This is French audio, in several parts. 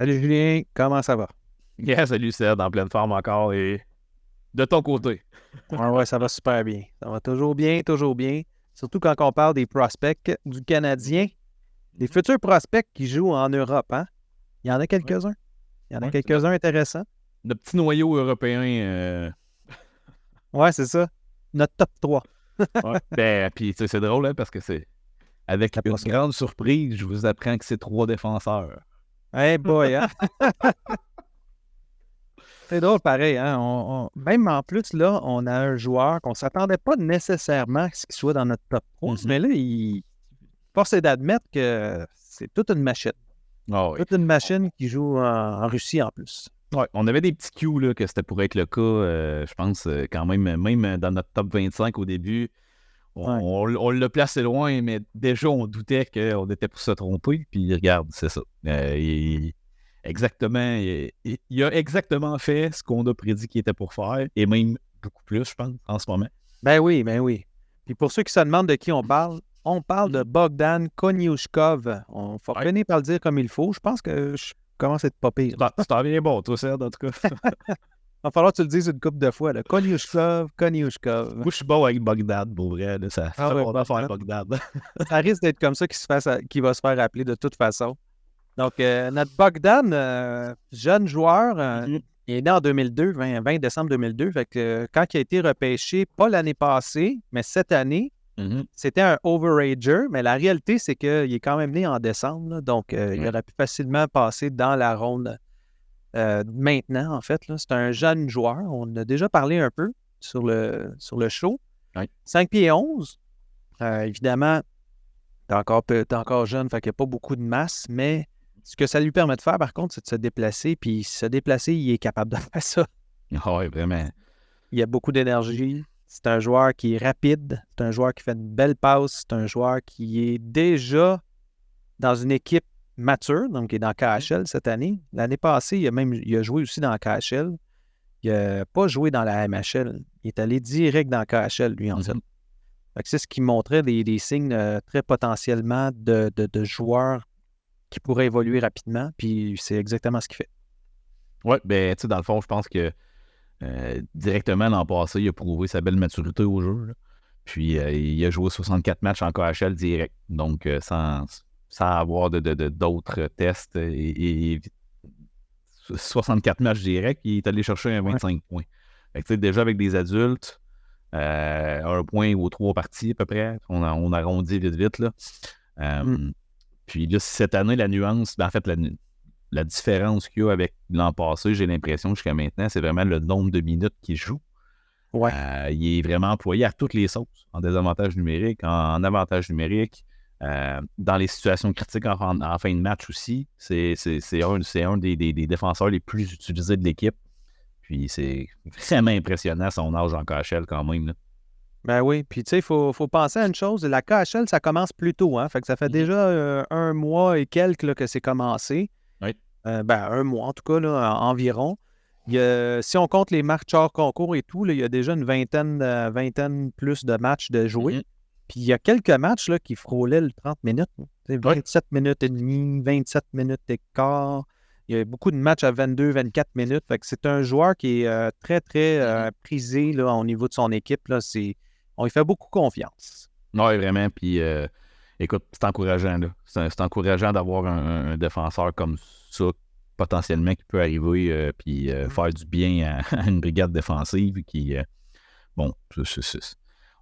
Salut Julien, comment ça va? Yeah, salut Seb, en pleine forme encore et de ton côté. Ouais, ça va super bien. Ça va toujours bien, toujours bien. Surtout quand on parle des prospects du Canadien, des Mhm. futurs prospects qui jouent en Europe, hein? Il y en a Ouais, quelques-uns. Il y en a ouais, c'est quelques-uns intéressants. notre petit noyau européen. Ouais, c'est ça. Notre top 3. Ouais. Ben, puis tu sais, c'est drôle, hein, parce que c'est avec C'était une pas ça. grande surprise, je vous apprends que c'est 3 défenseurs. Hey boy, hein? C'est drôle pareil, hein? Même en plus, là, on a un joueur qu'on ne s'attendait pas nécessairement à ce qu'il soit dans notre top 3, Mhm. mais là, force est d'admettre que c'est toute une machine. Ah oui. Toute une machine qui joue en Russie en plus. Ouais, on avait des petits cues là, que c'était pour être le cas, je pense, quand même dans notre top 25 au début. Ouais. On l'a placé loin, mais déjà, on doutait qu'on était pour se tromper. Puis regarde, c'est ça. Exactement, il a exactement fait ce qu'on a prédit qu'il était pour faire, et même beaucoup plus, je pense, en ce moment. Ben oui, ben oui. Puis pour ceux qui se demandent de qui on parle de Mhm. Bogdan Konyushkov. On faut Ouais. finir par le dire comme il faut. Je pense que je commence à être pas pire. Tu t'en viens bon, toi, Serge, en tout cas. Il va falloir que tu le dises une couple de fois. Là. Konyushkov, Konyushkov. Moi, je suis bon avec Bogdan, pour vrai. Là, ça Ah fait ouais, longtemps faire Bogdan. Bogdan. Ça risque d'être comme ça qu'il va se faire appeler de toute façon. Donc, notre Bogdan, jeune joueur, Mhm. il est né en 2002, 20 décembre 2002. Fait que quand il a été repêché, pas l'année passée, mais cette année, Mhm. c'était un overager, mais la réalité, c'est qu'il est quand même né en décembre. Là. Donc, il Ouais. aurait pu facilement passer dans la ronde maintenant, en fait. Là. C'est un jeune joueur. On en a déjà parlé un peu sur le show. Ouais. 5 pieds 11. Évidemment, t'es encore jeune, fait qu'il n'y a pas beaucoup de masse, mais ce que ça lui permet de faire, par contre, c'est de se déplacer. Puis se déplacer, il est capable de faire ça. Ah ouais, vraiment. Il a beaucoup d'énergie. C'est un joueur qui est rapide. C'est un joueur qui fait une belle passe. C'est un joueur qui est déjà dans une équipe mature, donc il est dans KHL cette année. L'année passée, il a joué aussi dans KHL. Il n'a pas joué dans la MHL. Il est allé direct dans KHL, lui, en fait. Mhm. Fait que c'est ce qui montrait des signes très potentiellement de joueurs qui pourraient évoluer rapidement. Puis c'est exactement ce qu'il fait. Ouais, ben, tu sais, dans le fond, je pense que directement l'an passé, il a prouvé sa belle maturité au jeu, là. Puis il a joué 64 matchs en KHL direct, donc sans avoir d'autres tests. Et 64 matchs directs, il est allé chercher un Ouais. 25 points. Fait que, tu sais, déjà avec des adultes, un point aux 3 parties à peu près, on arrondit vite vite, là. Mm. Euh, Puis là, cette année, la nuance, ben, en fait, la différence qu'il y a avec l'an passé, j'ai l'impression jusqu'à maintenant, c'est vraiment le nombre de minutes qu'il joue. Ouais. Il est vraiment employé à toutes les sauces, en désavantage numérique, en avantage numérique, dans les situations critiques en fin de match aussi. C'est un des défenseurs les plus utilisés de l'équipe. Puis c'est vraiment impressionnant son âge en KHL quand même, là. Ben oui. Puis tu sais, il faut penser à une chose. La KHL, ça commence plus tôt. Hein? Fait que ça fait Mhm. déjà un mois et quelques là, que c'est commencé. Oui. Ben, un mois en tout cas, là, environ. Si on compte les matchs hors concours et tout, là, il y a déjà une vingtaine plus de matchs de jouer. Mhm. Puis il y a quelques matchs là, qui frôlaient le 30 minutes. Là. Tu sais, Oui. 27 minutes et demie, 27 minutes et quart. Il y a beaucoup de matchs à 22, 24 minutes. Fait que c'est un joueur qui est très, très Mhm. prisé là, au niveau de son équipe. Là. On lui fait beaucoup confiance. Oui, vraiment. Puis écoute, c'est encourageant, là. C'est encourageant d'avoir un défenseur comme ça, potentiellement, qui peut arriver puis Mhm. faire du bien à une brigade défensive qui, bon,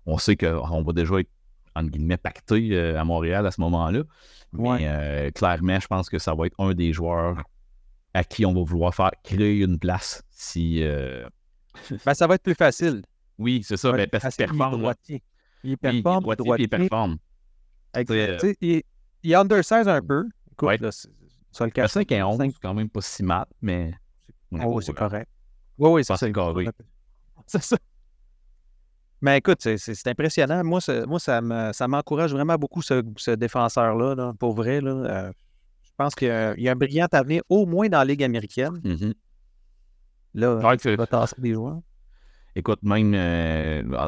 on sait qu'on va déjà être, entre guillemets, pacté à Montréal à ce moment-là. Ouais. Mais clairement, je pense que ça va être un des joueurs à qui on va vouloir faire créer une place si. Ben, ça va être plus facile. Oui, c'est Ça ça, va être ben, plus parce qu'il facile. Il est performe, là. droitier. Il Oui, il est performe, il est droitier puis il droitier. performe. Tu sais, Exact. Tu sais, il est undersize un peu. Écoute, ouais. là, ça le Le cache 5 pas. et Là. 11, c'est quand même pas si mal, mais on est Oh, pas oui, c'est correct. Oui, oui, c'est ça. pensé carré. C'est ça. Mais écoute, c'est impressionnant. Moi ça m'encourage vraiment beaucoup, ce défenseur-là, là, pour vrai. Là. Je pense qu'il y a un brillant avenir, au moins dans la Ligue américaine. Mhm. Là, Ouais, il va tasser des joueurs. Écoute, même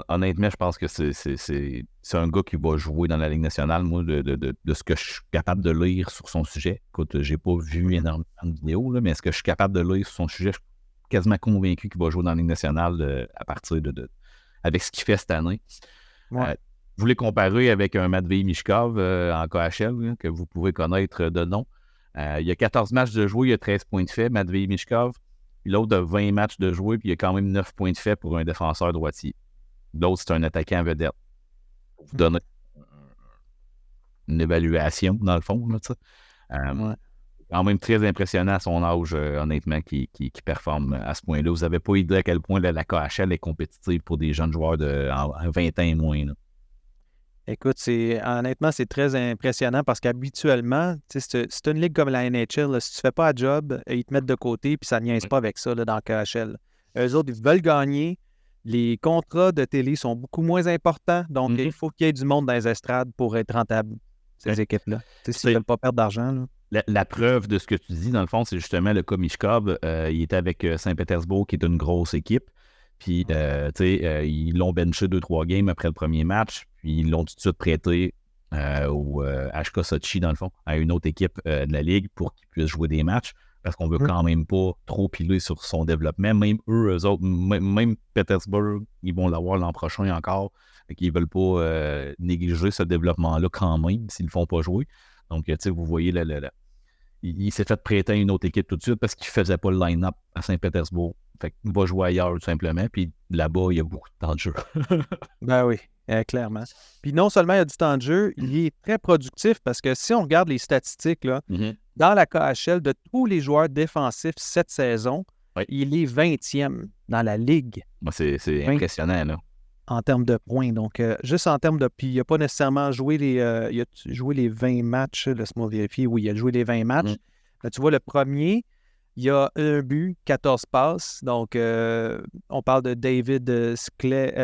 honnêtement, je pense que c'est un gars qui va jouer dans la Ligue nationale, moi, de ce que je suis capable de lire sur son sujet. Écoute, j'ai pas vu énormément de vidéos, là, mais ce que je suis capable de lire sur son sujet, je suis quasiment convaincu qu'il va jouer dans la Ligue nationale à partir avec ce qu'il fait cette année. Ouais. Je voulais comparer avec un Matvei Mishkov en KHL, là, que vous pouvez connaître de nom. Il y a 14 matchs de jouer, il y a 13 points de fait, Matvei Mishkov. Puis l'autre a 20 matchs de jouer, puis il y a quand même 9 points de fait pour un défenseur droitier. L'autre, c'est un attaquant vedette. Pour vous donner une évaluation, dans le fond. Là, Ouais. Quand même très impressionnant à son âge, honnêtement, qui performe à ce point-là. Vous n'avez pas idée à quel point la KHL est compétitive pour des jeunes joueurs en 20 ans et moins. Là. Écoute, honnêtement, c'est très impressionnant parce qu'habituellement, c'est une ligue comme la NHL. Là, si tu ne fais pas un job, ils te mettent de côté puis ça ne niaise pas avec ça là, dans le KHL. Eux autres, ils veulent gagner. Les contrats de télé sont beaucoup moins importants. Donc, il faut qu'il y ait du monde dans les estrades pour être rentable, ces équipes-là. S'ils ne veulent pas perdre d'argent. Là. La preuve de ce que tu dis, dans le fond, c'est justement le cas Mishkov. Il était avec Saint-Pétersbourg, qui est une grosse équipe. Puis, ils l'ont benché 2-3 games après le premier match. Puis, ils l'ont tout de suite prêté au HK Sochi, dans le fond, à une autre équipe de la Ligue pour qu'il puisse jouer des matchs. Parce qu'on veut quand même pas trop piler sur son développement. Même eux autres, même Petersburg, ils vont l'avoir l'an prochain encore. Ils ne veulent pas négliger ce développement-là quand même s'ils ne le font pas jouer. Donc, vous voyez, il s'est fait prêter à une autre équipe tout de suite parce qu'il ne faisait pas le line-up à Saint-Pétersbourg. Fait qu'il va jouer ailleurs, tout simplement. Puis là-bas, il y a beaucoup de temps de jeu. Ben oui, clairement. Puis non seulement il y a du temps de jeu, il est très productif parce que si on regarde les statistiques, là, dans la KHL, de tous les joueurs défensifs cette saison, il est 20e dans la Ligue. C'est impressionnant, là. En termes de points. Donc, juste en termes de... Puis, il n'a pas nécessairement joué il a joué les 20 matchs. Laisse-moi vérifier. Oui, il a joué les 20 matchs. Là, tu vois, le premier, il y a un but, 14 passes. Donc, on parle de David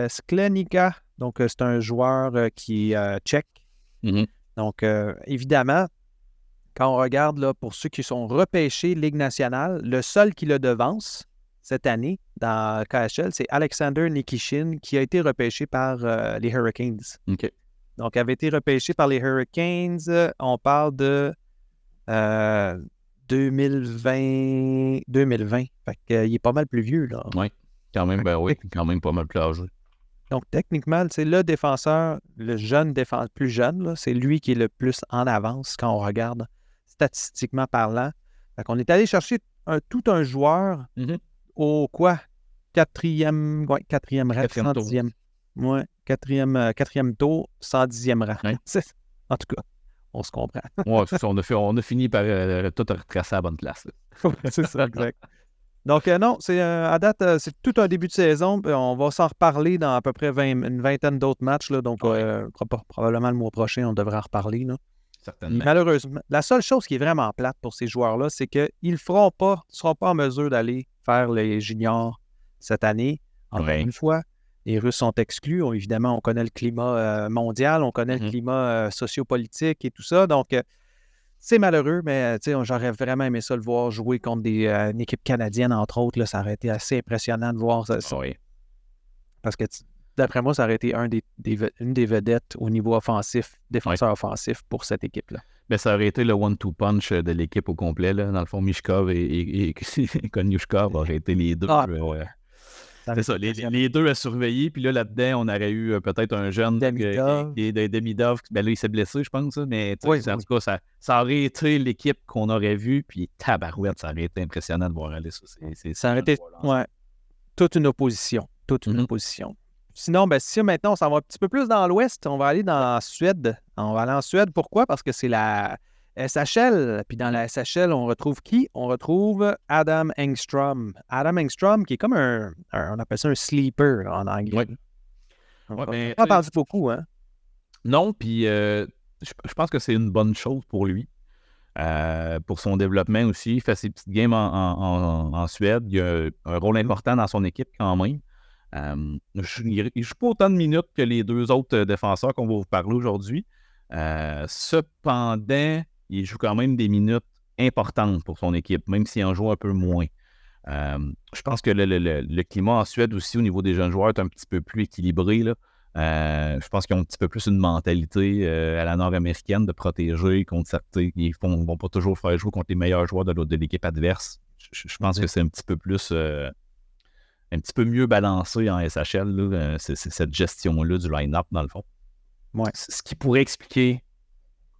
Sklenika. Donc, c'est un joueur qui est tchèque. Donc, évidemment, quand on regarde, là, pour ceux qui sont repêchés Ligue nationale, le seul qui le devance cette année dans KHL, c'est Alexander Nikishin qui a été repêché par les Hurricanes. Donc, avait été repêché par les Hurricanes. On parle de 2020. Fait qu'il est pas mal plus vieux, là. Oui, quand même, quand même pas mal plus âgé. Donc, techniquement, c'est le défenseur, le jeune défenseur, plus jeune, là, c'est lui qui est le plus en avance quand on regarde statistiquement parlant. Fait qu'on est allé chercher tout un joueur au quoi? Quatrième rang, 110e. Oui, quatrième tour, 110e rang. Ouais. En tout cas, on se comprend. Oui, on a fini par tout retracer à la bonne place. C'est ça, exact. Donc, non, à date, c'est tout un début de saison. On va s'en reparler dans à peu près une vingtaine d'autres matchs. Là, donc, probablement le mois prochain, on devra en reparler. Là. Certainement. Malheureusement, la seule chose qui est vraiment plate pour ces joueurs-là, c'est qu'ils ne seront pas en mesure d'aller faire les juniors cette année. Encore une fois, les Russes sont exclus. Évidemment, on connaît le climat mondial, on connaît le climat sociopolitique et tout ça. Donc, c'est malheureux, mais j'aurais vraiment aimé ça le voir jouer contre une équipe canadienne, entre autres. Là, ça aurait été assez impressionnant de voir ça. Parce que, d'après moi, ça aurait été une des vedettes au niveau offensif, défenseur offensif pour cette équipe-là. Ben, ça aurait été le one-two punch de l'équipe au complet. Là. Dans le fond, Mishkov et Konyushkov auraient été les deux. C'est ça, les deux à surveiller. Puis là-dedans, on aurait eu peut-être un jeune Demidov. Ben là, il s'est blessé, je pense. Mais en tout cas, ça aurait été l'équipe qu'on aurait vue. Puis tabarouette, ça aurait été impressionnant de voir aller ça. Ça aurait été toute une opposition. Sinon, si maintenant on s'en va un petit peu plus dans l'Ouest, on va aller dans Suède. On va aller en Suède. Pourquoi? Parce que c'est la SHL. Puis dans la SHL, on retrouve qui? On retrouve Adam Engstrom. Adam Engstrom, qui est comme on appelle ça un sleeper là, en anglais. On n'a pas entendu beaucoup, hein? Non, puis je pense que c'est une bonne chose pour lui. Pour son développement aussi. Il fait ses petites games en Suède. Il a un rôle important dans son équipe quand même. Il ne joue pas autant de minutes que les deux autres défenseurs qu'on va vous parler aujourd'hui. Cependant, il joue quand même des minutes importantes pour son équipe, même s'il en joue un peu moins. Je pense que le climat en Suède aussi, au niveau des jeunes joueurs, est un petit peu plus équilibré, là. Je pense qu'ils ont un petit peu plus une mentalité à la nord-américaine de protéger contre certains. Ils ne vont pas toujours faire jouer contre les meilleurs joueurs de l'équipe adverse. Je pense que c'est un petit peu plus, un petit peu mieux balancé en SHL, là, c'est cette gestion-là du line-up, dans le fond. Ouais. Ce qui pourrait expliquer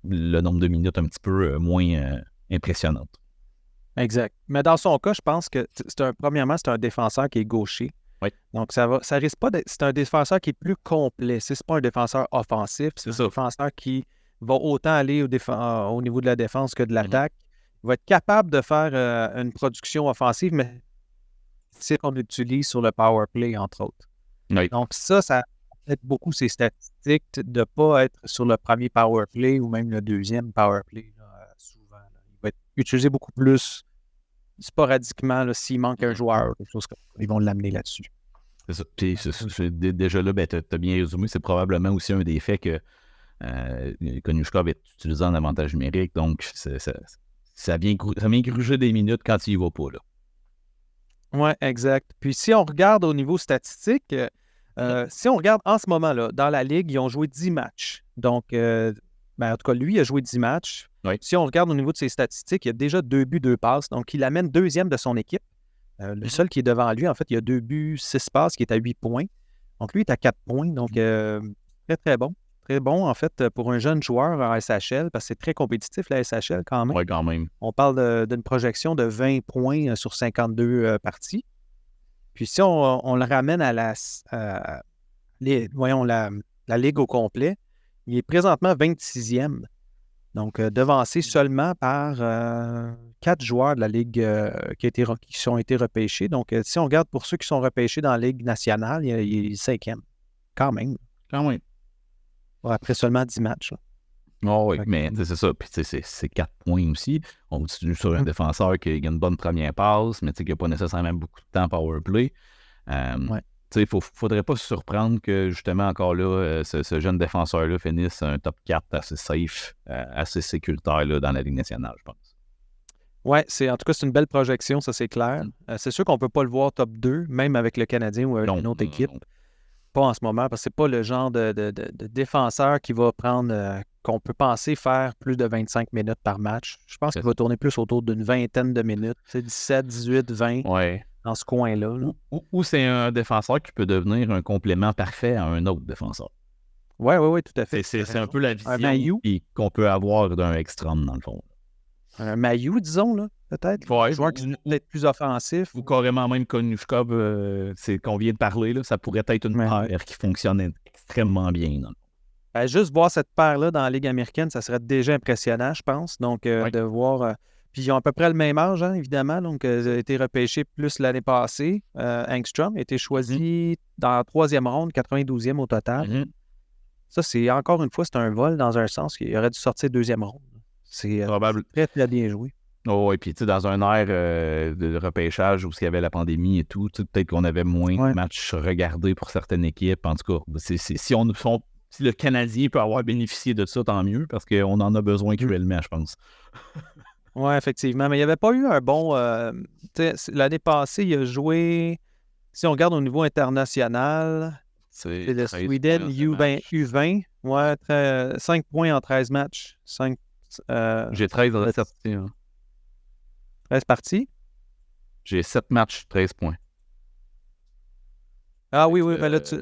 le nombre de minutes un petit peu moins impressionnantes. Exact. Mais dans son cas, je pense que premièrement, c'est un défenseur qui est gaucher. Oui. Donc, ça risque pas d'être. C'est un défenseur qui est plus complet. C'est pas un défenseur offensif. C'est un défenseur qui va autant aller au niveau de la défense que de l'attaque. Il va être capable de faire une production offensive, mais c'est qu'on l'utilise sur le power play, entre autres. Oui. Donc, ça aide beaucoup ses statistiques de ne pas être sur le premier power play ou même le deuxième power play, là, souvent. Là. Il va être utilisé beaucoup plus sporadiquement là, s'il manque un joueur, quelque chose comme ça. Ils vont l'amener là-dessus. C'est ça. Puis, déjà là, tu as bien résumé, c'est probablement aussi un des faits que Konushkov est utilisé en avantage numérique, donc ça vient gruger des minutes quand il y va pas, là. Oui, exact. Puis si on regarde au niveau statistique, si on regarde en ce moment-là, dans la Ligue, ils ont joué 10 matchs. Donc, en tout cas, lui, il a joué 10 matchs. Oui. Si on regarde au niveau de ses statistiques, il a déjà 2 buts, 2 passes. Donc, il amène deuxième de son équipe. Le seul qui est devant lui, en fait, il a 2 buts, 6 passes, qui est à 8 points. Donc, lui, il est à 4 points. Donc, très, très bon. Très bon, en fait, pour un jeune joueur en SHL, parce que c'est très compétitif, la SHL, quand même. Oui, quand même. On parle d'une projection de 20 points sur 52 parties. Puis si on le ramène à la Ligue au complet, il est présentement 26e. Donc, devancé seulement par 4 joueurs de la Ligue qui ont été repêchés. Donc, si on regarde pour ceux qui sont repêchés dans la Ligue nationale, il est 5e. Quand même. Quand même. Après seulement 10 matchs. Oh oui, mais c'est ça. Puis c'est 4 points aussi. On continue sur un défenseur qui a une bonne première passe, mais qui n'a pas nécessairement beaucoup de temps power play. Il ne faudrait pas se surprendre que, justement, encore là, ce jeune défenseur-là finisse un top 4 assez safe, assez sécuritaire là, dans la Ligue nationale, je pense. Oui, en tout cas, c'est une belle projection, ça c'est clair. C'est sûr qu'on ne peut pas le voir top 2, même avec le Canadien ou avec une autre équipe. Non. Pas en ce moment, parce que c'est pas le genre de défenseur qui va prendre, qu'on peut penser faire plus de 25 minutes par match. Je pense qu'il va tourner plus autour d'une vingtaine de minutes. C'est 17, 18, 20. Ouais. Dans ce coin-là. Là. Ou c'est un défenseur qui peut devenir un complément parfait à un autre défenseur. Oui, tout à fait. C'est un peu la vision qu'on peut avoir d'un extrême, dans le fond. Un Mailloux, disons, là, peut-être. Ouais, un joueur qui est peut-être plus offensif. Ou carrément même Konushkov, c'est qu'on vient de parler, là, ça pourrait être une paire qui fonctionne extrêmement bien. Juste voir cette paire-là dans la Ligue américaine, ça serait déjà impressionnant, je pense. Donc, de voir... Puis ils ont à peu près le même âge, hein, évidemment. Donc, ils ont été repêchés plus l'année passée. Engstrom a été choisi dans la 3e ronde, 92e au total. Ça, c'est encore une fois, c'est un vol dans un sens qu'il aurait dû sortir 2e ronde. C'est très, très bien joué. Oh, et puis, tu sais, dans un air de repêchage où il y avait la pandémie et tout, peut-être qu'on avait moins de matchs regardés pour certaines équipes. En tout cas, si le Canadien peut avoir bénéficié de ça, tant mieux, parce qu'on en a besoin cruellement, je pense. Oui, effectivement. Mais il n'y avait pas eu un bon... l'année passée, il a joué... Si on regarde au niveau international, c'est le Sweden U20. Ouais, 5 points en 13 matchs. J'ai 13 dans la partie. 13 parties? J'ai 7 matchs, 13 points. Ah oui, mais là, tu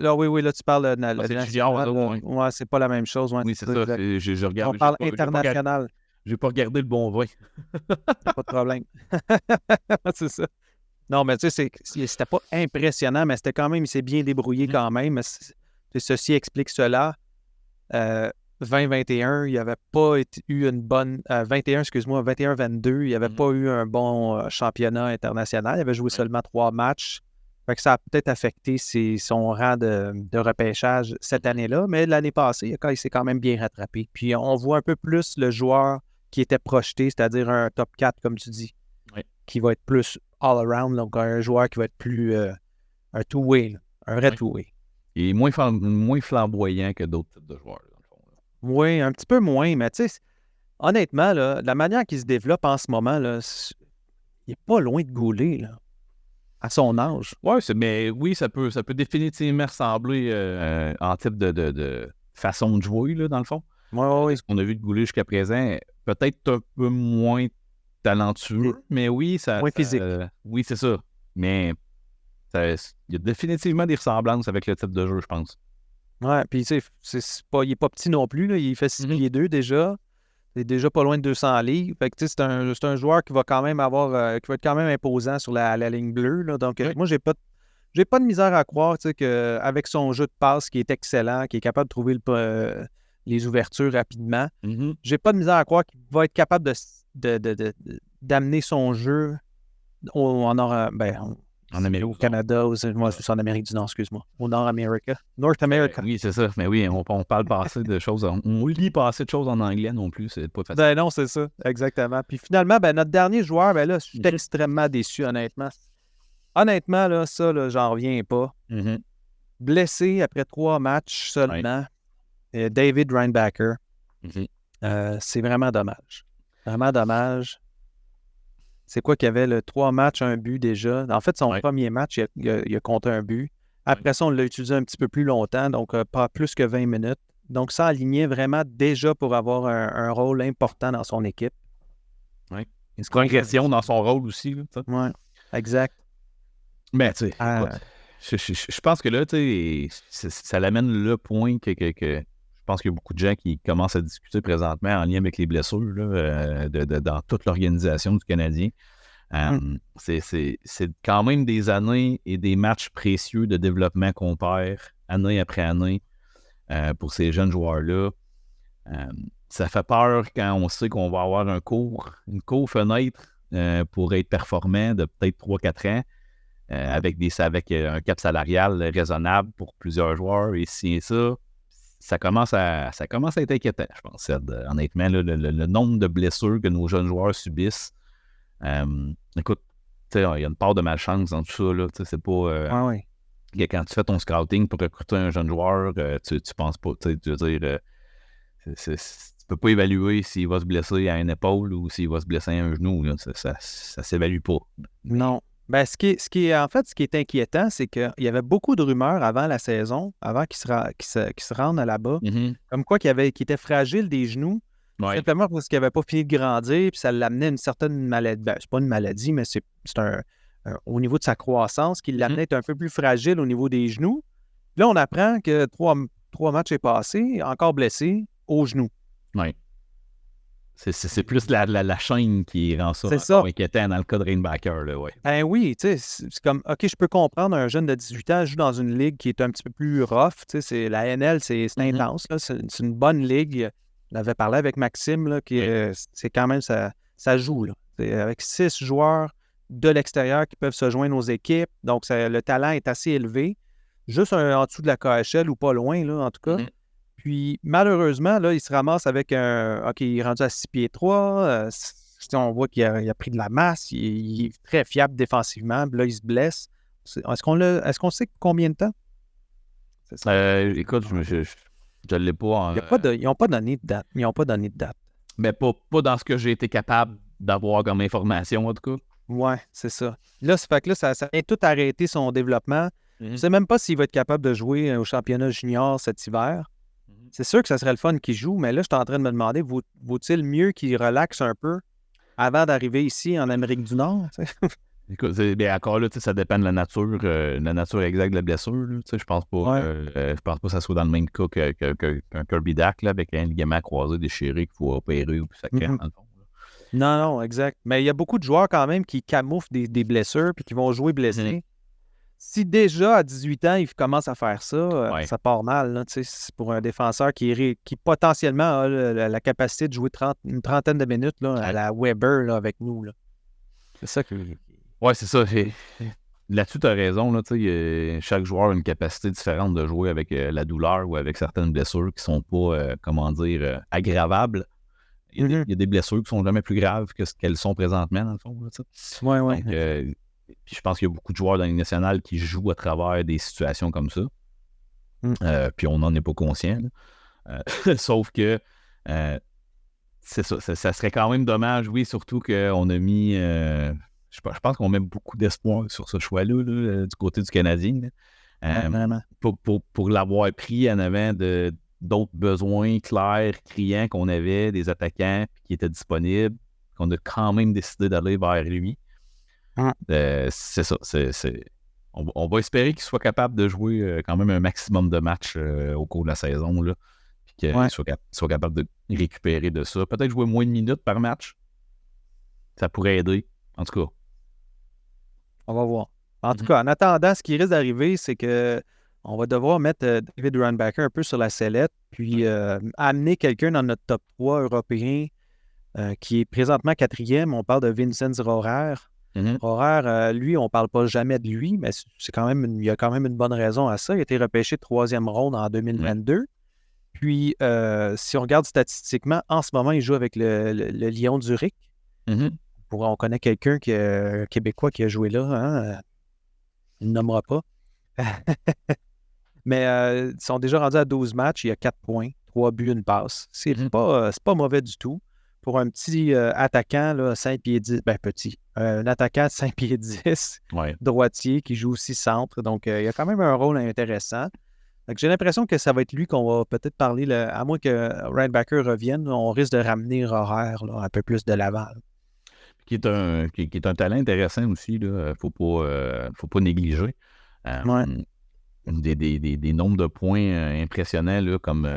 parles de la junior. Ouais, c'est pas la même chose. Ouais, oui, c'est ça. Je regarde, on parle international. Je n'ai pas regardé le bon vin. Pas de problème. C'est ça. Non, mais tu sais, c'était pas impressionnant, mais c'était quand même, il s'est bien débrouillé quand même. Ceci explique cela. 2021, il n'y avait pas eu une bonne... 21-22, il n'y avait pas eu un bon championnat international. Il avait joué seulement 3 matchs. Fait que ça a peut-être affecté son rang de repêchage cette année-là, mais l'année passée, il s'est quand même bien rattrapé. Puis on voit un peu plus le joueur qui était projeté, c'est-à-dire un top 4, comme tu dis, qui va être plus all-around, donc un joueur qui va être plus un two-way, un vrai two-way. Il est moins flamboyant que d'autres types de joueurs. Dans le fond, là. Oui, un petit peu moins, mais tu sais, honnêtement, là, la manière qu'il se développe en ce moment, là, il n'est pas loin de gauler, là. à son âge. Ouais, mais oui, ça peut définitivement ressembler en type de façon de jouer, là, dans le fond. Oui. Ce qu'on a vu de Goulet jusqu'à présent, peut-être un peu moins talentueux, mais oui, Moins physique. oui, c'est ça. Mais il y a définitivement des ressemblances avec le type de jeu, je pense. Ouais, puis tu sais, il est pas petit non plus, là, il fait 6 pieds 2 déjà. Il est déjà pas loin de 200 livres. Fait que, tu sais, c'est un joueur qui va quand même qui va être quand même imposant sur la ligne bleue. Là. Donc, moi, j'ai pas de misère à croire qu'avec son jeu de passe qui est excellent, qui est capable de trouver les ouvertures rapidement, j'ai pas de misère à croire qu'il va être capable d'amener son jeu en Amérique au Canada, moi, c'est en Amérique du Nord, excuse-moi. Au Nord-Amérique. North America. Oui, c'est ça. Mais oui, on parle passer de choses. On lit passer de choses en anglais non plus. C'est pas facile. Ben non, c'est ça. Exactement. Puis finalement, notre dernier joueur, là, je suis extrêmement déçu, honnêtement. Honnêtement, là, ça, là, j'en reviens pas. Blessé après 3 matchs seulement. David Reinbacker. C'est vraiment dommage. Vraiment dommage. C'est quoi qu'il y avait, 3 matchs, 1 but déjà. En fait, son premier match, il a compté 1 but. Après ça, on l'a utilisé un petit peu plus longtemps, donc pas plus que 20 minutes. Donc, ça alignait vraiment déjà pour avoir un rôle important dans son équipe. Oui. Une progression dans son rôle aussi. Oui, exact. Mais, tu sais, je pense que là, tu sais, ça l'amène le point que je pense qu'il y a beaucoup de gens qui commencent à discuter présentement en lien avec les blessures là, dans toute l'organisation du Canadien. C'est quand même des années et des matchs précieux de développement qu'on perd année après année pour ces jeunes joueurs-là. Ça fait peur quand on sait qu'on va avoir une courte fenêtre pour être performant de peut-être 3-4 ans avec un cap salarial raisonnable pour plusieurs joueurs et ci et ça. Ça commence à être inquiétant, je pense, honnêtement, là, le nombre de blessures que nos jeunes joueurs subissent. Écoute, il y a une part de malchance dans tout ça. Là, c'est pas. Quand tu fais ton scouting pour recruter un jeune joueur, tu penses pas. Tu veux dire, tu peux pas évaluer s'il va se blesser à une épaule ou s'il va se blesser à un genou. Là, ça s'évalue pas. Non. Ben, ce qui est inquiétant, c'est qu'il y avait beaucoup de rumeurs avant la saison, avant qu'il se rende là-bas, comme quoi qu'il était fragile des genoux, simplement parce qu'il n'avait pas fini de grandir, puis ça l'amenait à une certaine maladie. Ben, c'est pas une maladie, mais c'est au niveau de sa croissance, qui l'amenait à être un peu plus fragile au niveau des genoux. Puis là, on apprend que 3 matchs est passé, encore blessé, au genou. Oui. C'est plus la chaîne qui rend ça inquiétant dans le cas de Reinbacker. Là, ouais. Ben oui, tu sais, c'est comme, OK, je peux comprendre, un jeune de 18 ans joue dans une ligue qui est un petit peu plus rough. Tu sais, la NL, c'est intense. Là, c'est une bonne ligue. On avait parlé avec Maxime, là, c'est quand même, ça joue. Là. Avec 6 joueurs de l'extérieur qui peuvent se joindre aux équipes. Donc, le talent est assez élevé. Juste en dessous de la KHL ou pas loin, là, en tout cas. Puis, malheureusement, là, il se ramasse avec OK, il est rendu à 6 pieds 3. On voit qu'il a pris de la masse. Il est très fiable défensivement. Puis là, il se blesse. Est-ce qu'on sait combien de temps? Écoute, je ne l'ai pas. Ils n'ont pas donné de date. Mais pas dans ce que j'ai été capable d'avoir comme information, en tout cas. Ouais, c'est ça. Là, ça vient tout arrêter son développement. Je ne sais même pas s'il va être capable de jouer au championnat junior cet hiver. C'est sûr que ça serait le fun qu'il joue, mais là, je suis en train de me demander, vaut-il mieux qu'il relaxe un peu avant d'arriver ici en Amérique du Nord? Écoute, encore là, ça dépend de la nature exacte de la blessure. Je pense pas que ça soit dans le même cas qu'un Kirby Dack là, avec un ligament croisé déchiré qu'il faut opérer ou ça crème dans le fond. Non, exact. Mais il y a beaucoup de joueurs quand même qui camouflent des blessures puis qui vont jouer blessés. Si déjà à 18 ans, il commence à faire ça, ça part mal. Là, c'est pour un défenseur qui potentiellement a la capacité de jouer une trentaine de minutes là, à la Weber là, avec nous. Là. C'est ça que... Oui, c'est ça. Là-dessus, tu as raison. Là, chaque joueur a une capacité différente de jouer avec la douleur ou avec certaines blessures qui ne sont pas, aggravables. Il y a des blessures qui sont jamais plus graves que ce qu'elles sont présentement, dans le fond. Oui. Puis je pense qu'il y a beaucoup de joueurs dans la Ligue nationale qui jouent à travers des situations comme ça. Puis on n'en est pas conscient. Sauf que c'est ça serait quand même dommage, oui, surtout qu'on a mis je pense qu'on met beaucoup d'espoir sur ce choix-là là, du côté du Canadien. Vraiment. Pour l'avoir pris en avant d'autres besoins clairs, criants qu'on avait, des attaquants qui étaient disponibles, qu'on a quand même décidé d'aller vers lui. C'est ça. On va espérer qu'il soit capable de jouer quand même un maximum de matchs au cours de la saison, là, puis qu'il soit capable de récupérer de ça. Peut-être jouer moins de minutes par match. Ça pourrait aider. En tout cas. On va voir. En tout cas, en attendant, ce qui risque d'arriver, c'est que on va devoir mettre David Reinbacher un peu sur la sellette, puis amener quelqu'un dans notre top 3 européen qui est présentement 4e. On parle de Vincenz Rohrer. Rohrer, lui, on ne parle pas jamais de lui, mais il y a quand même une bonne raison à ça. Il a été repêché de 3e ronde en 2022. Puis, si on regarde statistiquement, en ce moment, il joue avec le Lyon Zurich. On connaît quelqu'un Québécois qui a joué là. Hein? Il ne nommera pas. Mais ils sont déjà rendus à 12 matchs. Il y a 4 points, 3 buts, 1 passe. C'est pas mauvais du tout. Pour un petit attaquant, là, 5 pieds 10, petit. Un attaquant de 5 pieds 10, droitier, qui joue aussi centre. Donc, il y a quand même un rôle intéressant. Donc, j'ai l'impression que ça va être lui qu'on va peut-être parler, à moins que Reinbacher revienne, on risque de ramener Rohrer un peu plus de l'avant. Qui est un talent intéressant aussi. Il ne faut pas négliger. Des nombres de points impressionnants, là, comme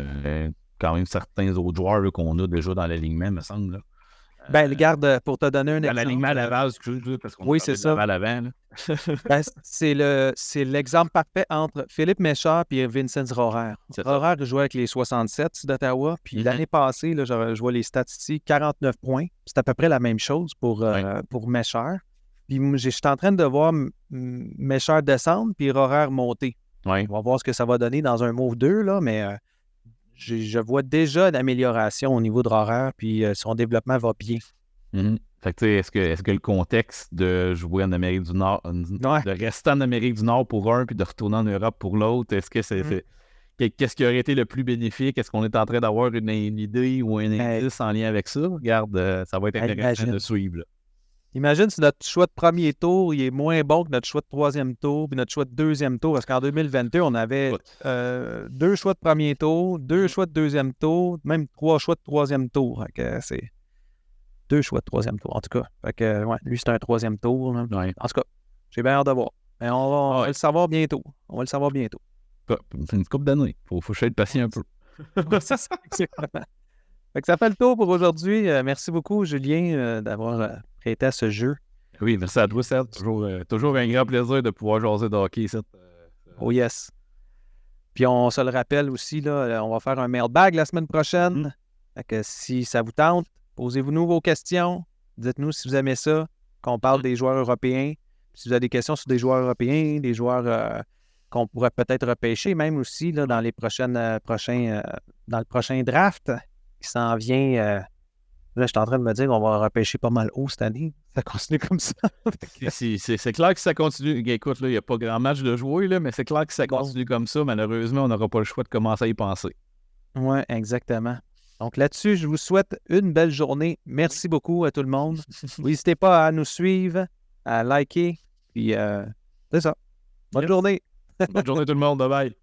quand même certains autres joueurs là, qu'on a déjà dans l'alignement, me semble. Là. Regarde, pour te donner un exemple. L'alignement à Laval, excuse-moi, parce qu'on c'est ça. Laval avant. C'est l'exemple parfait entre Philippe Méchard et Vincenz Rohrer. Rohrer jouait avec les 67 d'Ottawa, puis l'année passée, là, je vois les statistiques, 49 points. C'est à peu près la même chose pour Méchard. Puis je suis en train de voir Méchard descendre, puis Rohrer monter. On va voir ce que ça va donner dans un move 2, là, mais je vois déjà une amélioration au niveau de Rohrer, puis son développement va bien. Fait que, est-ce que le contexte de jouer en Amérique du Nord, de rester en Amérique du Nord pour un, puis de retourner en Europe pour l'autre, est-ce que qu'est-ce qui aurait été le plus bénéfique? Est-ce qu'on est en train d'avoir une idée ou un indice en lien avec ça? Regarde, ça va être intéressant de suivre. Là. Imagine si notre choix de premier tour il est moins bon que notre choix de troisième tour puis notre choix de deuxième tour. Parce qu'en 2022, on avait 2 choix de premier tour, 2 choix de deuxième tour, même 3 choix de troisième tour. C'est 2 choix de troisième tour, en tout cas. Lui, c'est un troisième tour. En tout cas, j'ai bien hâte de voir. Mais on va le savoir bientôt. C'est une couple d'années. Faut que je sois patient un peu. C'est ça, exactement. Ça fait le tour pour aujourd'hui. Merci beaucoup, Julien, d'avoir prêté à ce jeu. Oui, merci à toi, Serge. Toujours un grand plaisir de pouvoir jaser de hockey ici. Oh yes. Puis on se le rappelle aussi, là, on va faire un mailbag la semaine prochaine. Fait que si ça vous tente, posez-vous vos questions. Dites-nous si vous aimez ça, qu'on parle des joueurs européens. Si vous avez des questions sur des joueurs européens, des joueurs qu'on pourrait peut-être repêcher, même aussi là, dans les dans le prochain draft qui s'en vient. Là, je suis en train de me dire qu'on va repêcher pas mal haut cette année. Ça continue comme ça. C'est clair que ça continue. Écoute, là, il n'y a pas grand match de jouer, là, mais c'est clair que ça continue comme ça. Malheureusement, on n'aura pas le choix de commencer à y penser. Oui, exactement. Donc là-dessus, je vous souhaite une belle journée. Merci beaucoup à tout le monde. N'hésitez pas à nous suivre, à liker. Puis c'est ça. Bonne journée. Bonne journée tout le monde. Bye bye.